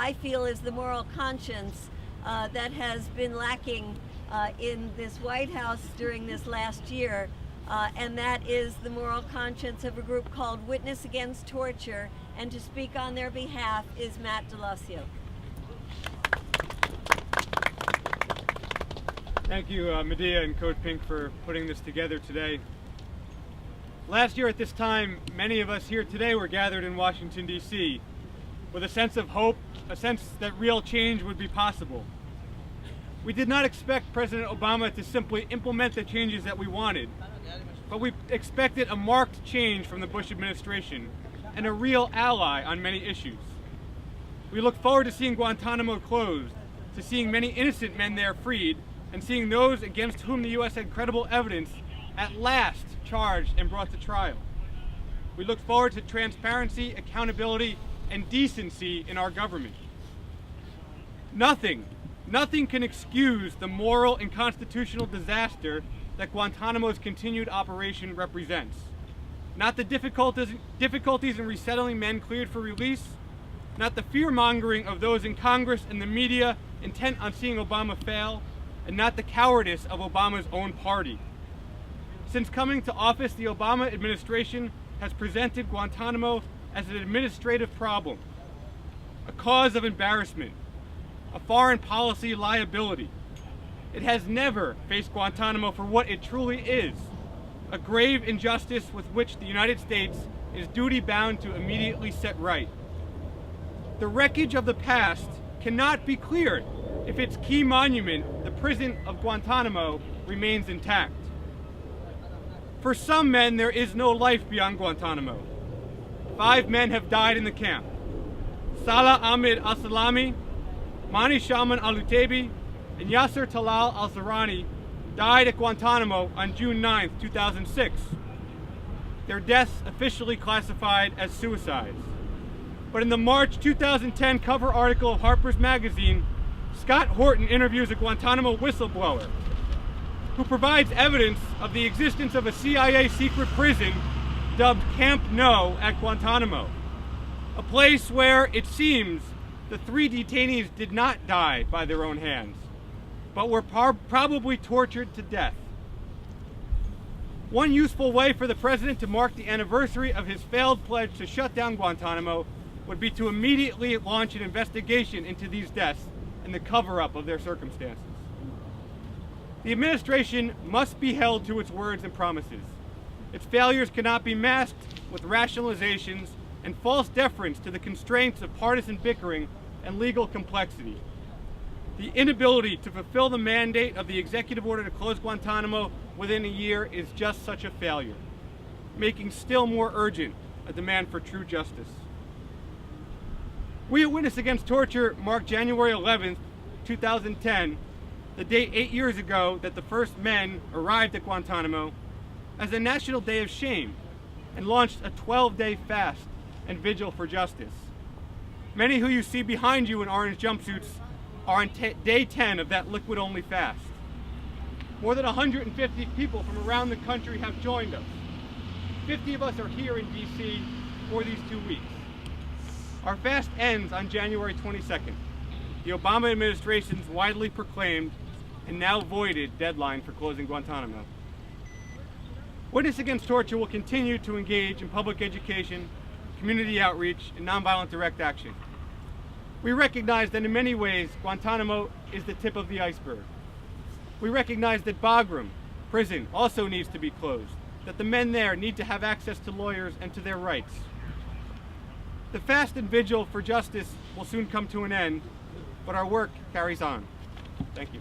I feel is the moral conscience that has been lacking in this White House during this last year, and that is the moral conscience of a group called Witness Against Torture, and to speak on their behalf is Matt Daloisio. Thank you, Medea and Code Pink, for putting this together today. Last year at this time, many of us here today were gathered in Washington, D.C. with a sense of hope, a sense that real change would be possible. We did not expect President Obama to simply implement the changes that we wanted, but we expected a marked change from the Bush administration and a real ally on many issues. We look forward to seeing Guantanamo closed, to seeing many innocent men there freed, and seeing those against whom the U.S. had credible evidence at last charged and brought to trial. We look forward to transparency, accountability, and decency in our government. Nothing can excuse the moral and constitutional disaster that Guantanamo's continued operation represents. Not the difficulties in resettling men cleared for release, not the fear-mongering of those in Congress and the media intent on seeing Obama fail, and not the cowardice of Obama's own party. Since coming to office, the Obama administration has presented Guantanamo as an administrative problem, a cause of embarrassment, a foreign policy liability. It has never faced Guantanamo for what it truly is, a grave injustice with which the United States is duty-bound to immediately set right. The wreckage of the past cannot be cleared if its key monument, the prison of Guantanamo, remains intact. For some men, there is no life beyond Guantanamo. 5 men have died in the camp. Salah Ahmed al-Salami, Mani Shaman al-Utaibi, and Yasser Talal al-Zahrani died at Guantanamo on June 9, 2006. Their deaths officially classified as suicides. But in the March 2010 cover article of Harper's Magazine, Scott Horton interviews a Guantanamo whistleblower who provides evidence of the existence of a CIA secret prison dubbed Camp No at Guantanamo, a place where, it seems, the 3 detainees did not die by their own hands, but were probably tortured to death. One useful way for the president to mark the anniversary of his failed pledge to shut down Guantanamo would be to immediately launch an investigation into these deaths and the cover-up of their circumstances. The administration must be held to its words and promises. Its failures cannot be masked with rationalizations and false deference to the constraints of partisan bickering and legal complexity. The inability to fulfill the mandate of the executive order to close Guantanamo within a year is just such a failure, making still more urgent a demand for true justice. We at Witness Against Torture marked January 11th, 2010, the date 8 years ago that the first men arrived at Guantanamo, as a national day of shame, and launched a 12-day fast and vigil for justice. Many who you see behind you in orange jumpsuits are on day 10 of that liquid-only fast. More than 150 people from around the country have joined us. 50 of us are here in D.C. for these 2 weeks. Our fast ends on January 22nd, the Obama administration's widely proclaimed and now voided deadline for closing Guantanamo. Witness Against Torture will continue to engage in public education, community outreach, and nonviolent direct action. We recognize that in many ways, Guantanamo is the tip of the iceberg. We recognize that Bagram prison also needs to be closed, that the men there need to have access to lawyers and to their rights. The fast and vigil for justice will soon come to an end, but our work carries on. Thank you.